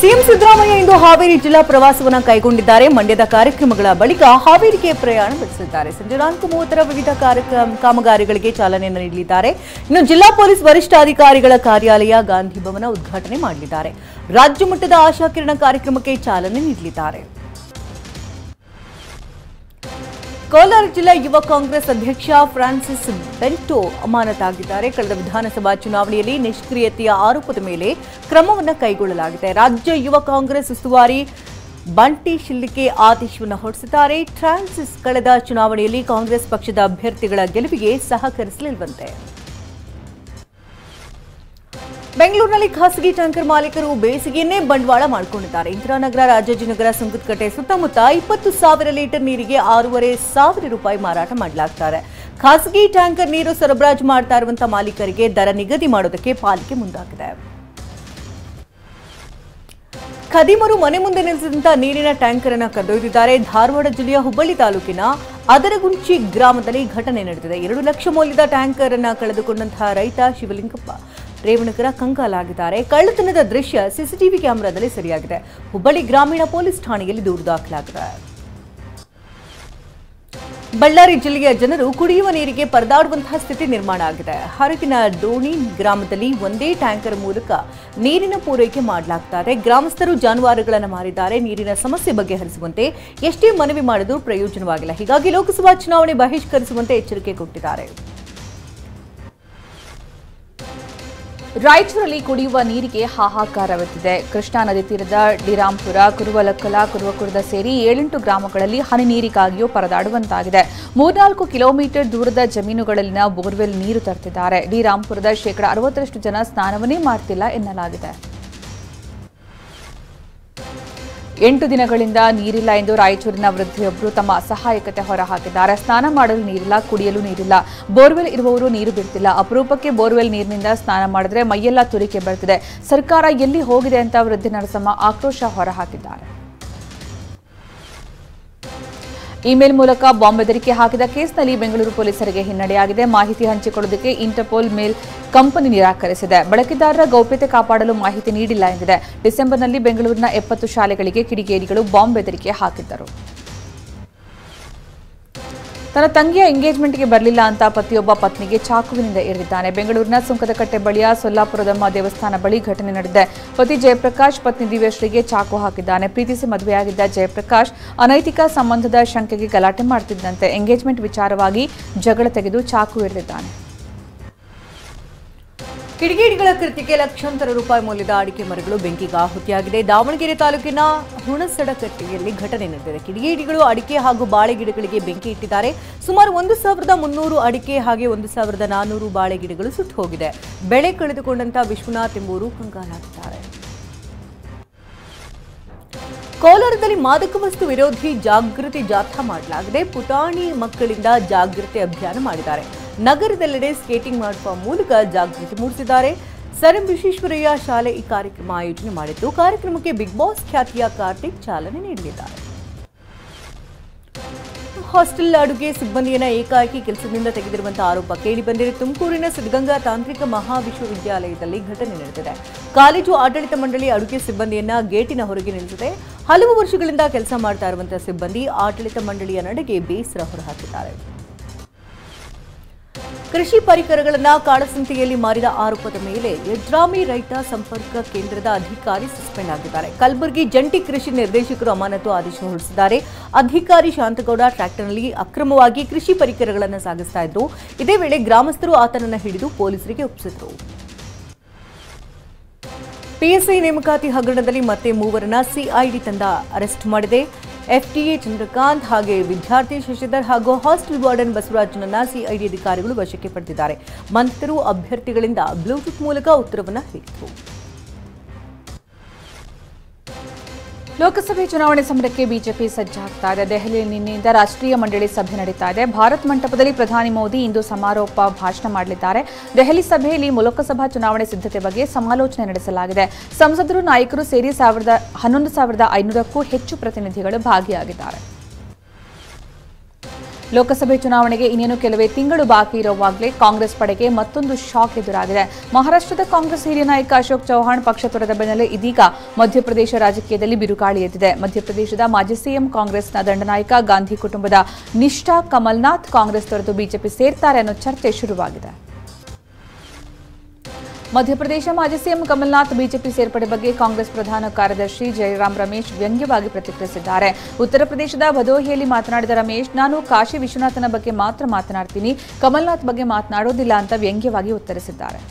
CM Siddaramaiah ಇಂದು ಹಾವೇರಿ ಜಿಲ್ಲಾ ಪ್ರವಾಸವನ್ನು ಕೈಗೊಂಡಿದ್ದಾರೆ. ಮಂಡ್ಯದ ಕಾರ್ಯಕ್ರಮಗಳ ಬಳಿಕ ಹಾವೇರಿಗೆ ಪ್ರಯಾಣ ಬೆಳೆಸಿದ್ದಾರೆ. ಸಂಜೆ 4:30 ವಿವಿಧ ಕಾಮಗಾರಿಗಳಿಗೆ ಚಾಲನೆಯನ್ನು ನೀಡಲಿದ್ದಾರೆ. ಇನ್ನು ಜಿಲ್ಲಾ ಪೊಲೀಸ್ ವರಿಷ್ಠಾಧಿಕಾರಿಗಳ ಕಾರ್ಯಾಲಯ ಗಾಂಧಿ ಭವನ ಉದ್ಘಾಟನೆ ಮಾಡಲಿದ್ದಾರೆ. ರಾಜ್ಯ ಮಟ್ಟದ ಆಶಾ ಕಿರಣ ಕಾರ್ಯಕ್ರಮಕ್ಕೆ ಚಾಲನೆ ನೀಡಲಿದ್ದಾರೆ. ಕೋಲಾರ ಜಿಲ್ಲಾ ಯುವ ಕಾಂಗ್ರೆಸ್ ಅಧ್ಯಕ್ಷ ಫ್ರಾನ್ಸಿಸ್ ಬೆಂಟೋ ಅಮಾನತಾಗಿದ್ದಾರೆ. ಕಳೆದ ವಿಧಾನಸಭಾ ಚುನಾವಣೆಯಲ್ಲಿ ನಿಷ್ಕ್ರಿಯತೆಯ ಆರೋಪದ ಮೇಲೆ ಕ್ರಮವನ್ನು ಕೈಗೊಳ್ಳಲಾಗಿದೆ. ರಾಜ್ಯ ಯುವ ಕಾಂಗ್ರೆಸ್ ಉಸ್ತುವಾರಿ ಬಂಟಿ ಶಿಲ್ಲಿಕೆ ಆದೇಶವನ್ನು ಹೊರಡಿಸಿದ್ದಾರೆ. ಫ್ರಾನ್ಸಿಸ್ ಕಳೆದ ಚುನಾವಣೆಯಲ್ಲಿ ಕಾಂಗ್ರೆಸ್ ಪಕ್ಷದ ಅಭ್ಯರ್ಥಿಗಳ ಗೆಲುವಿಗೆ ಸಹಕರಿಸಲಿಲ್ವಂತೆ. ಬೆಂಗಳೂರಿನಲ್ಲಿ ಖಾಸಗಿ ಟ್ಯಾಂಕರ್ ಮಾಲೀಕರು ಬೇಸಿಗೆಯನ್ನೇ ಬಂಡವಾಳ ಮಾಡಿಕೊಂಡಿದ್ದಾರೆ. ಇಂದಿರಾನಗರ, ರಾಜಾಜಿನಗರ, ಸುಂಕದಕಟ್ಟೆ ಸುತ್ತಮುತ್ತ 20,000 ಲೀಟರ್ ನೀರಿಗೆ 6,500 ರೂಪಾಯಿ ಮಾರಾಟ ಮಾಡಲಾಗುತ್ತದೆ. ಖಾಸಗಿ ಟ್ಯಾಂಕರ್ ನೀರು ಸರಬರಾಜು ಮಾಡ್ತಾ ಇರುವಂತಹ ಮಾಲೀಕರಿಗೆ ದರ ನಿಗದಿ ಮಾಡೋದಕ್ಕೆ ಪಾಲಿಕೆ ಮುಂದಾಗಿದೆ. ಖದೀಮರು ಮನೆ ಮುಂದೆ ನಿಲ್ಲಿಸಿದಂತಹ ನೀರಿನ ಟ್ಯಾಂಕರ್ ಅನ್ನು ಕದ್ದೊಯ್ದಿದ್ದಾರೆ. ಧಾರವಾಡ ಜಿಲ್ಲೆಯ ಹುಬ್ಬಳ್ಳಿ ತಾಲೂಕಿನ ಅದರಗುಂಚಿ ಗ್ರಾಮದಲ್ಲಿ ಘಟನೆ ನಡೆದಿದೆ. 2 ಲಕ್ಷ ಮೌಲ್ಯದ ಟ್ಯಾಂಕರ್ ಅನ್ನು ಕಳೆದುಕೊಂಡಂತಹ ರೈತ ಶಿವಲಿಂಗಪ್ಪ ರೇವಣಕರ ಕಂಗಾಲಾಗಿದ್ದಾರೆ. ಕಳ್ಳತನದ ದೃಶ್ಯ ಸಿಸಿಟಿವಿ ಕ್ಯಾಮೆರಾದಲ್ಲಿ ಸೆರೆಯಾಗಿದೆ. ಹುಬ್ಬಳ್ಳಿ ಗ್ರಾಮೀಣ ಪೊಲೀಸ್ ಠಾಣೆಯಲ್ಲಿ ದೂರು ದಾಖಲಾಗಿದೆ. ಬಳ್ಳಾರಿ ಜಿಲ್ಲೆಯ ಜನರು ಕುಡಿಯುವ ನೀರಿಗೆ ಪರದಾಡುವಂತಹ ಸ್ಥಿತಿ ನಿರ್ಮಾಣ ಆಗಿದೆ. ಹರಗಿನ ಡೋಣಿ ಗ್ರಾಮದಲ್ಲಿ ಒಂದೇ ಟ್ಯಾಂಕರ್ ಮೂಲಕ ನೀರಿನ ಪೂರೈಕೆ ಮಾಡಲಾಗುತ್ತದೆ. ಗ್ರಾಮಸ್ಥರು ಜಾನುವಾರುಗಳನ್ನು ಮಾರಿದ್ದಾರೆ. ನೀರಿನ ಸಮಸ್ಯೆ ಬಗೆಹರಿಸುವಂತೆ ಎಷ್ಟೇ ಮನವಿ ಮಾಡಿದರೂ ಪ್ರಯೋಜನವಾಗಿಲ್ಲ. ಹೀಗಾಗಿ ಲೋಕಸಭಾ ಚುನಾವಣೆ ಬಹಿಷ್ಕರಿಸುವಂತೆ ಎಚ್ಚರಿಕೆ ಕೊಟ್ಟಿದ್ದಾರೆ. ರಾಯಚೂರಲ್ಲಿ ಕುಡಿಯುವ ನೀರಿಗೆ ಹಾಹಾಕಾರವೆದ್ದಿದೆ. ಕೃಷ್ಣಾ ನದಿ ತೀರದ ಡಿರಾಂಪುರ, ಕುರುವಲಕ್ಕಲ, ಕುರುವಕುರ್ದ ಸೇರಿ 7-8 ಗ್ರಾಮಗಳಲ್ಲಿ ಹನಿ ನೀರಿಗಾಗಿಯೂ ಪರದಾಡುವಂತಾಗಿದೆ. 3-4 ಕಿಲೋಮೀಟರ್ ದೂರದ ಜಮೀನುಗಳಲ್ಲಿನ ಬೋರ್ವೆಲ್ ನೀರು ತರುತ್ತಿದ್ದಾರೆ. ಡಿರಾಂಪುರದ 60% ಜನ ಸ್ನಾನವನ್ನೇ ಮಾಡ್ತಿಲ್ಲ ಎನ್ನಲಾಗಿದೆ. 8 ದಿನಗಳಿಂದ ನೀರಿಲ್ಲ ಎಂದು ರಾಯಚೂರಿನ ವೃದ್ಧೆಯೊಬ್ಬರು ತಮ್ಮ ಅಸಹಾಯಕತೆ ಹೊರಹಾಕಿದ್ದಾರೆ. ಸ್ನಾನ ಮಾಡಲು ನೀರಿಲ್ಲ, ಕುಡಿಯಲು ನೀರಿಲ್ಲ. ಬೋರ್ವೆಲ್ ಇರುವವರು ನೀರು ಬಿಡ್ತಿಲ್ಲ. ಅಪರೂಪಕ್ಕೆ ಬೋರ್ವೆಲ್ ನೀರಿನಿಂದ ಸ್ನಾನ ಮಾಡಿದ್ರೆ ಮೈಯೆಲ್ಲ ತುರಿಕೆ ಬರ್ತಿದೆ. ಸರ್ಕಾರ ಎಲ್ಲಿ ಹೋಗಿದೆ ಅಂತ ವೃದ್ಧೆ ನರಸಮ್ಮ ಆಕ್ರೋಶ ಹೊರಹಾಕಿದ್ದಾರೆ. ಇಮೇಲ್ ಮೂಲಕ ಬಾಂಬ್ ಬೆದರಿಕೆ ಹಾಕಿದ ಕೇಸ್ನಲ್ಲಿ ಬೆಂಗಳೂರು ಪೊಲೀಸರಿಗೆ ಹಿನ್ನಡೆಯಾಗಿದೆ. ಮಾಹಿತಿ ಹಂಚಿಕೊಳ್ಳುವುದಕ್ಕೆ ಇಂಟರ್ಪೋಲ್ ಮೇಲ್ ಕಂಪನಿ ನಿರಾಕರಿಸಿದೆ. ಬಳಕೆದಾರರ ಗೌಪ್ಯತೆ ಕಾಪಾಡಲು ಮಾಹಿತಿ ನೀಡಿಲ್ಲ ಎಂದಿದೆ. ಡಿಸೆಂಬರ್ನಲ್ಲಿ ಬೆಂಗಳೂರಿನ 70 ಶಾಲೆಗಳಿಗೆ ಕಿಡಿಗೇಡಿಗಳು ಬಾಂಬ್ ಬೆದರಿಕೆ ಹಾಕಿದ್ದರು. ತನ್ನ ತಂಗಿಯ ಎಂಗೇಜ್ಮೆಂಟ್ಗೆ ಬರಲಿಲ್ಲ ಅಂತ ಪತಿಯೊಬ್ಬ ಪತ್ನಿಗೆ ಚಾಕುವಿನಿಂದ ಇರಿದಿದ್ದಾನೆ. ಬೆಂಗಳೂರಿನ ಸುಂಕದಕಟ್ಟೆ ಬಳಿಯ ಸೊಲ್ಲಾಪುರದಮ್ಮ ದೇವಸ್ಥಾನ ಬಳಿ ಘಟನೆ ನಡೆದಿದೆ. ಪತಿ ಜಯಪ್ರಕಾಶ್ ಪತ್ನಿ ದಿವ್ಯಶ್ರೀಗೆ ಚಾಕು ಹಾಕಿದ್ದಾನೆ. ಪ್ರೀತಿಸಿ ಮದುವೆಯಾಗಿದ್ದ ಜಯಪ್ರಕಾಶ್ ಅನೈತಿಕ ಸಂಬಂಧದ ಶಂಕೆಗೆ ಗಲಾಟೆ ಮಾಡುತ್ತಿದ್ದಂತೆ ಎಂಗೇಜ್ಮೆಂಟ್ ವಿಚಾರವಾಗಿ ಜಗಳ ತೆಗೆದು ಚಾಕು ಇರಿದಿದ್ದಾನೆ. ಕಿಡಿಗೇಡಿಗಳ ಕೃತ್ಯಕ್ಕೆ ಲಕ್ಷಾಂತರ ರೂಪಾಯಿ ಮೌಲ್ಯದ ಅಡಿಕೆ ಮರಗಳು ಬೆಂಕಿಗೆ ಆಹುತಿಯಾಗಿದೆ. ದಾವಣಗೆರೆ ತಾಲೂಕಿನ ಹುಣಸಡಕಟ್ಟೆಯಲ್ಲಿ ಘಟನೆ ನಡೆದಿದೆ. ಕಿಡಿಗೇಡಿಗಳು ಅಡಿಕೆ ಹಾಗೂ ಬಾಳೆ ಗಿಡಗಳಿಗೆ ಬೆಂಕಿ ಇಟ್ಟಿದ್ದಾರೆ. ಸುಮಾರು 1,300 ಅಡಿಕೆ ಹಾಗೆ 1,400 ಬಾಳೆ ಗಿಡಗಳು ಸುಟ್ಟು ಹೋಗಿದೆ. ಬೆಳೆ ಕಳೆದುಕೊಂಡಂತಹ ವಿಶ್ವನಾಥ್ ಎಂಬುವರು ಕಂಗಾಲಾಗಿದ್ದಾರೆ. ಕೋಲಾರದಲ್ಲಿ ಮಾದಕ ವಸ್ತು ವಿರೋಧಿ ಜಾಗೃತಿ ಜಾಥಾ ಮಾಡಲಾಗಿದೆ. ಪುಟಾಣಿ ಮಕ್ಕಳಿಂದ ಜಾಗೃತಿ ಅಭಿಯಾನ ಮಾಡಿದ್ದಾರೆ. ನಗರದೆಲ್ಲೆಡೆ ಸ್ಕೇಟಿಂಗ್ ಮಾಡುವ ಮೂಲಕ ಜಾಗೃತಿ ಮೂಡಿಸಿದ್ದಾರೆ. ಸರ್ ಎಂ ವಿಶ್ವೇಶ್ವರಯ್ಯ ಶಾಲೆ ಈ ಕಾರ್ಯಕ್ರಮ ಆಯೋಜನೆ ಮಾಡಿದ್ದು, ಕಾರ್ಯಕ್ರಮಕ್ಕೆ ಬಿಗ್ ಬಾಸ್ ಖ್ಯಾತಿಯ ಕಾರ್ತಿಕ್ ಚಾಲನೆ ನೀಡಲಿದ್ದಾರೆ. ಹಾಸ್ಟೆಲ್ ಅಡುಗೆ ಸಿಬ್ಬಂದಿಯನ್ನ ಏಕಾಏಕಿ ಕೆಲಸದಿಂದ ತೆಗೆದಿರುವಂತಹ ಆರೋಪ ಕೇಳಿಬಂದಿದೆ. ತುಮಕೂರಿನ ಸಿದ್ಧಗಂಗಾ ತಾಂತ್ರಿಕ ಮಹಾವಿಶ್ವವಿದ್ಯಾಲಯದಲ್ಲಿ ಘಟನೆ ನಡೆದಿದೆ. ಕಾಲೇಜು ಆಡಳಿತ ಮಂಡಳಿ ಅಡುಗೆ ಸಿಬ್ಬಂದಿಯನ್ನ ಗೇಟಿನ ಹೊರಗೆ ನಿಲ್ಲಿಸಿದೆ. ಹಲವು ವರ್ಷಗಳಿಂದ ಕೆಲಸ ಮಾಡ್ತಾ ಇರುವಂತಹ ಸಿಬ್ಬಂದಿ ಆಡಳಿತ ಮಂಡಳಿಯ ನಡೆಗೆ ಬೇಸರ ಹೊರಹಾಕಿದ್ದಾರೆ. ಕೃಷಿ ಪರಿಕರಗಳನ್ನು ಕಾಳಸಂತೆಯಲ್ಲಿ ಮಾರಿದ ಆರೋಪದ ಮೇಲೆ ಯಡ್ರಾಮಿ ರೈತ ಸಂಪರ್ಕ ಕೇಂದ್ರದ ಅಧಿಕಾರಿ ಸಸ್ಪೆಂಡ್ ಆಗಿದ್ದಾರೆ. ಕಲಬುರಗಿ ಜಂಟಿ ಕೃಷಿ ನಿರ್ದೇಶಕರು ಅಮಾನತು ಆದೇಶ ಹೊರಡಿಸಿದ್ದಾರೆ. ಅಧಿಕಾರಿ ಶಾಂತಗೌಡ ಟ್ರ್ಯಾಕ್ಟರ್ನಲ್ಲಿ ಅಕ್ರಮವಾಗಿ ಕೃಷಿ ಪರಿಕರಗಳನ್ನು ಸಾಗಿಸ್ತಾ ಇದ್ರು. ಇದೇ ವೇಳೆ ಗ್ರಾಮಸ್ಥರು ಆತನನ್ನು ಹಿಡಿದು ಪೊಲೀಸರಿಗೆ ಒಪ್ಪಿಸಿದ್ರು. ಪಿಎಸ್ಐ ನೇಮಕಾತಿ ಹಗರಣದಲ್ಲಿ ಮತ್ತೆ 3 ಸಿಐಡಿ ತಂಡ ಅರೆಸ್ಟ್ ಮಾಡಿದೆ. ಎಫ್ಟಿಎ ಚಂದ್ರಕಾಂತ್ ಹಾಗೆ ವಿದ್ಯಾರ್ಥಿ ಶಶಿಧರ್ ಹಾಗೂ ಹಾಸ್ಟೆಲ್ ವಾರ್ಡನ್ ಬಸವರಾಜನನ್ನ ಸಿಐಡಿ ಅಧಿಕಾರಿಗಳು ವಶಕ್ಕೆ ಪಡೆದಿದ್ದಾರೆ. ಬಂಧಿತರು ಅಭ್ಯರ್ಥಿಗಳಿಂದ ಬ್ಲೂಟೂತ್ ಮೂಲಕ ಉತ್ತರವನ್ನು ನೀಡಿದರು. ಲೋಕಸಭೆ ಚುನಾವಣೆ ಸಮರಕ್ಕೆ ಬಿಜೆಪಿ ಸಜ್ಜಾಗ್ತಾ ಇದೆ. ದೆಹಲಿಯಲ್ಲಿ ನಿನ್ನೆಯಿಂದ ರಾಷ್ಟ್ರೀಯ ಮಂಡಳಿ ಸಭೆ ನಡೀತಾ ಇದೆ. ಭಾರತ್ ಮಂಟಪದಲ್ಲಿ ಪ್ರಧಾನಿ ಮೋದಿ ಇಂದು ಸಮಾರೋಪ ಭಾಷಣ ಮಾಡಲಿದ್ದಾರೆ. ದೆಹಲಿ ಸಭೆಯಲ್ಲಿ ಲೋಕಸಭಾ ಚುನಾವಣೆ ಸಿದ್ಧತೆ ಬಗ್ಗೆ ಸಮಾಲೋಚನೆ ನಡೆಸಲಾಗಿದೆ. ಸಂಸದರು, ನಾಯಕರು ಸೇರಿ 11,500ಕ್ಕೂ ಹೆಚ್ಚು ಪ್ರತಿನಿಧಿಗಳು ಭಾಗಿಯಾಗಿದ್ದಾರೆ. ಲೋಕಸಭೆ ಚುನಾವಣೆಗೆ ಇನ್ನೇನು ಕೆಲವೇ ತಿಂಗಳು ಬಾಕಿ ಇರುವಾಗಲೇ ಕಾಂಗ್ರೆಸ್ ಪಡೆಗೆ ಮತ್ತೊಂದು ಶಾಕ್ ಎದುರಾಗಿದೆ. ಮಹಾರಾಷ್ಟ್ರದ ಕಾಂಗ್ರೆಸ್ ಹಿರಿಯ ನಾಯಕ ಅಶೋಕ್ ಚೌಹಾಣ್ ಪಕ್ಷ ತೊರೆದ ಬೆನ್ನಲ್ಲೇ ಇದೀಗ ಮಧ್ಯಪ್ರದೇಶ ರಾಜಕೀಯದಲ್ಲಿ ಬಿರುಗಾಳಿ ಎದ್ದಿದೆ. ಮಧ್ಯಪ್ರದೇಶದ ಮಾಜಿ ಸಿಎಂ ಕಾಂಗ್ರೆಸ್ನ ದಂಡನಾಯಕ ಗಾಂಧಿ ಕುಟುಂಬದ ನಿಷ್ಠಾ ಕಮಲ್ನಾಥ್ ಕಾಂಗ್ರೆಸ್ ತೊರೆದು ಬಿಜೆಪಿ ಸೇರ್ತಾರೆ ಅನ್ನೋ ಚರ್ಚೆ ಶುರುವಾಗಿದೆ. ಮಧ್ಯಪ್ರದೇಶ ಮಾಜಿ ಸಿಎಂ ಕಮಲ್ನಾಥ್ ಬಿಜೆಪಿ ಸೇರ್ಪಡೆ ಬಗ್ಗೆ ಕಾಂಗ್ರೆಸ್ ಪ್ರಧಾನ ಕಾರ್ಯದರ್ಶಿ ಜಯರಾಮ್ ರಮೇಶ್ ವ್ಯಂಗ್ಯವಾಗಿ ಪ್ರತಿಕ್ರಿಯಿಸಿದ್ದಾರೆ. ಉತ್ತರ ಪ್ರದೇಶದ ಭದೋಹಿಯಲ್ಲಿ ಮಾತನಾಡಿದ ರಮೇಶ್, ನಾನು ಕಾಶಿ ವಿಶ್ವನಾಥನ ಬಗ್ಗೆ ಮಾತ್ರ ಮಾತನಾಡ್ತೀನಿ, ಕಮಲ್ನಾಥ್ ಬಗ್ಗೆ ಮಾತನಾಡೋದಿಲ್ಲ ಅಂತ ವ್ಯಂಗ್ಯವಾಗಿ ಉತ್ತರಿಸಿದ್ದಾರೆ.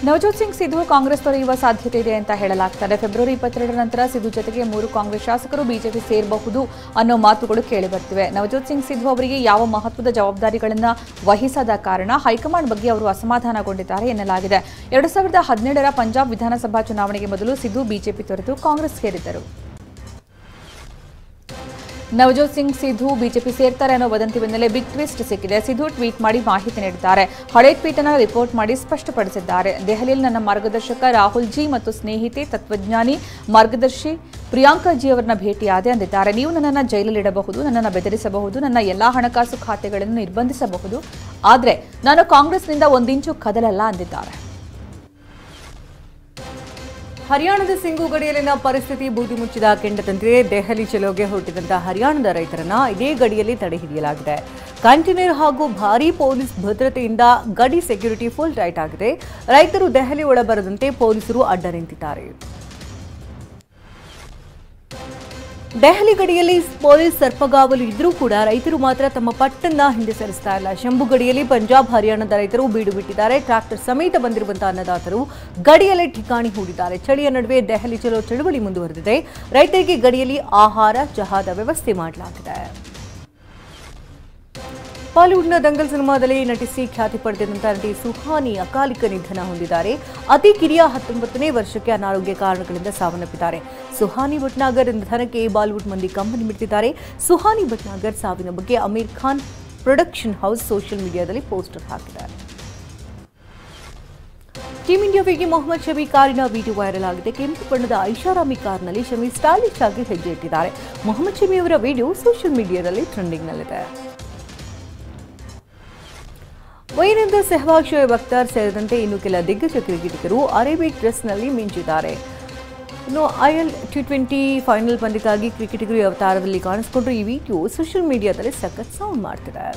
ನವಜೋತ್ ಸಿಂಗ್ ಸಿಧು ಕಾಂಗ್ರೆಸ್ ತೊರೆಯುವ ಸಾಧ್ಯತೆ ಇದೆ ಅಂತ ಹೇಳಲಾಗ್ತದೆ. ಫೆಬ್ರವರಿ 22 ನಂತರ ಸಿಧು ಜೊತೆಗೆ 3 ಕಾಂಗ್ರೆಸ್ ಶಾಸಕರು ಬಿಜೆಪಿ ಸೇರಬಹುದು ಅನ್ನೋ ಮಾತುಗಳು ಕೇಳಿಬರ್ತಿವೆ. ನವಜೋತ್ ಸಿಂಗ್ ಸಿಧು ಅವರಿಗೆ ಯಾವ ಮಹತ್ವದ ಜವಾಬ್ದಾರಿಗಳನ್ನು ವಹಿಸದ ಕಾರಣ ಹೈಕಮಾಂಡ್ ಬಗ್ಗೆ ಅವರು ಅಸಮಾಧಾನಗೊಂಡಿದ್ದಾರೆ ಎನ್ನಲಾಗಿದೆ. 2017ರ ಪಂಜಾಬ್ ವಿಧಾನಸಭಾ ಚುನಾವಣೆಗೆ ಮೊದಲು ಸಿಧು ಬಿಜೆಪಿ ತೊರೆದು ಕಾಂಗ್ರೆಸ್ ಸೇರಿದ್ದರು. ನವಜೋತ್ ಸಿಂಗ್ ಸಿಧು ಬಿಜೆಪಿ ಸೇರ್ತಾರೆ ಅನ್ನೋ ವದಂತಿ ಬೆನ್ನಲ್ಲೇ ಬಿಗ್ ಟ್ವಿಸ್ಟ್ ಸಿಕ್ಕಿದೆ. ಸಿಧು ಟ್ವೀಟ್ ಮಾಡಿ ಮಾಹಿತಿ ನೀಡಿದ್ದಾರೆ. ಹಳೆ ಟ್ವೀಟ್ ಅನ್ನು ರಿಪೋರ್ಟ್ ಮಾಡಿ ಸ್ಪಷ್ಟಪಡಿಸಿದ್ದಾರೆ. ದೆಹಲಿಯಲ್ಲಿ ನನ್ನ ಮಾರ್ಗದರ್ಶಕ ರಾಹುಲ್ ಜಿ ಮತ್ತು ಸ್ನೇಹಿತೆ ತತ್ವಜ್ಞಾನಿ ಮಾರ್ಗದರ್ಶಿ ಪ್ರಿಯಾಂಕಾ ಜಿ ಅವರನ್ನ ಭೇಟಿಯಾದೆ ಅಂದಿದ್ದಾರೆ. ನೀವು ನನ್ನನ್ನು ಜೈಲಲ್ಲಿಡಬಹುದು, ನನ್ನನ್ನು ಬೆದರಿಸಬಹುದು, ನನ್ನ ಎಲ್ಲಾ ಹಣಕಾಸು ಖಾತೆಗಳನ್ನು ನಿರ್ಬಂಧಿಸಬಹುದು, ಆದರೆ ನಾನು ಕಾಂಗ್ರೆಸ್ನಿಂದ ಒಂದಿಂಚು ಕದಲಲ್ಲ ಅಂದಿದ್ದಾರೆ. ಹರಿಯಾಣದ ಸಿಂಗು ಗಡಿಯಲ್ಲಿನ ಪರಿಸ್ಥಿತಿ ಬೂದಿ ಮುಚ್ಚಿದ ಕೆಂಡದಂತೆ ದೆಹಲಿ ಚಲೋಗೆ ಹೊರಟಿದಂತಹ ಹರಿಯಾಣದ ರೈತರನ್ನ ಇದೇ ಗಡಿಯಲ್ಲಿ ತಡೆ ಹಿಡಿಯಲಾಗಿದೆ. ಕಂಟೈನರ್ ಹಾಗೂ ಭಾರೀ ಪೊಲೀಸ್ ಭದ್ರತೆಯಿಂದ ಗಡಿ ಸೆಕ್ಯೂರಿಟಿ ಫುಲ್ ಟೈಟ್ ಆಗಿದೆ. ರೈತರು ದೆಹಲಿ ಒಳಬರದಂತೆ ಪೊಲೀಸರು ಅಡ್ಡ ನಿಂತಿದ್ದಾರೆ. ದೆಹಲಿ ಗಡಿಯಲ್ಲಿ ಪೊಲೀಸ್ ಸರ್ಪಗಾವಲು ಇದ್ರೂ ಕೂಡ ರೈತರು ಮಾತ್ರ ತಮ್ಮ ಪಟ್ಟನ್ನ ಹಿಂದೆ ಸರಿಸ್ತಾ ಇಲ್ಲ. ಶಂಭು ಗಡಿಯಲ್ಲಿ ಪಂಜಾಬ್ ಹರಿಯಾಣದ ರೈತರು ಬೀಡು ಬಿಟ್ಟಿದ್ದಾರೆ. ಟ್ರಾಕ್ಟರ್ ಸಮೇತ ಬಂದಿರುವಂತಹ ಅನ್ನದಾತರು ಗಡಿಯಲ್ಲೇ ಠಿಕಾಣಿ ಹೂಡಿದ್ದಾರೆ. ಚಳಿಯ ನಡುವೆ ದೆಹಲಿ ಚಲೋ ಚಳುವಳಿ ಮುಂದುವರೆದಿದೆ. ರೈತರಿಗೆ ಗಡಿಯಲ್ಲಿ ಆಹಾರ ಚಹಾದ ವ್ಯವಸ್ಥೆ ಮಾಡಲಾಗಿದೆ. ಬಾಲಿವುಡ್ನ ದಂಗಲ್ ಸಿನಿಮಾದಲ್ಲಿ ನಟಿಸಿ ಖ್ಯಾತಿ ಪಡೆದಿದ್ದಂತಹ ನಟಿ ಸುಹಾನಿ ಅಕಾಲಿಕ ನಿಧನ ಹೊಂದಿದ್ದಾರೆ. ಅತಿ ಕಿರಿಯ 19ನೇ ವರ್ಷಕ್ಕೆ ಅನಾರೋಗ್ಯ ಕಾರಣಗಳಿಂದ ಸಾವನ್ನಪ್ಪಿದ್ದಾರೆ. ಸುಹಾನಿ ಭಟ್ನಾಗರ್ ನಿಧನಕ್ಕೆ ಬಾಲಿವುಡ್ ಮಂದಿ ಕಂಬನಿ ಮಿಡ್ತಿದ್ದಾರೆ. ಸುಹಾನಿ ಭಟ್ನಾಗರ್ ಸಾವಿನ ಬಗ್ಗೆ Aamir Khan production house social ಮೀಡಿಯಾದಲ್ಲಿ ಪೋಸ್ಟರ್ ಹಾಕಿದ್ದಾರೆ. ಟೀಂ ಇಂಡಿಯಾ ವೇಗಿ ಮೊಹಮ್ಮದ್ ಶಮಿ ಕಾರಿನ ವಿಡಿಯೋ ವೈರಲ್ ಆಗಿದೆ. ಕೆಂಪು ಬಣ್ಣದ ಐಷಾರಾಮಿ ಕಾರ್ನಲ್ಲಿ ಶಮಿ ಸ್ಟೈಲಿಶ್ ಆಗಿ ಹೆಜ್ಜೆ ಇಟ್ಟಿದ್ದಾರೆ. ಮೊಹಮ್ಮದ್ ಶಮಿ ಅವರ ವಿಡಿಯೋ ಸೋಷಿಯಲ್ ಮೀಡಿಯಾದಲ್ಲಿ ಟ್ರೆಂಡಿಂಗ್ನಲ್ಲಿದೆ. ವೈರೇಂದ್ರ ಸೆಹ್ವಾಗ್, ಶೋಯಬ್ ಅಖ್ತರ್ ಸೇರಿದಂತೆ ಇನ್ನು ಕೆಲ ದಿಗ್ಗಜ ಕ್ರಿಕೆಟಿಗರು ಅರೇಬಿಕ್ ಡ್ರೆಸ್ನಲ್ಲಿ ಮಿಂಚಿದ್ದಾರೆ. ಇನ್ನು IL T20 ಫೈನಲ್ ಪಂದ್ಯಕ್ಕಾಗಿ ಕ್ರಿಕೆಟಿಗರು ಅವತಾರದಲ್ಲಿ ಕಾಣಿಸಿಕೊಂಡ್ರು. ಈ ವಿಡಿಯೋ ಸೋಷಿಯಲ್ ಮೀಡಿಯಾದಲ್ಲಿ ಸಖತ್ ಸೌಂಡ್ ಮಾಡ್ತಿದೆ.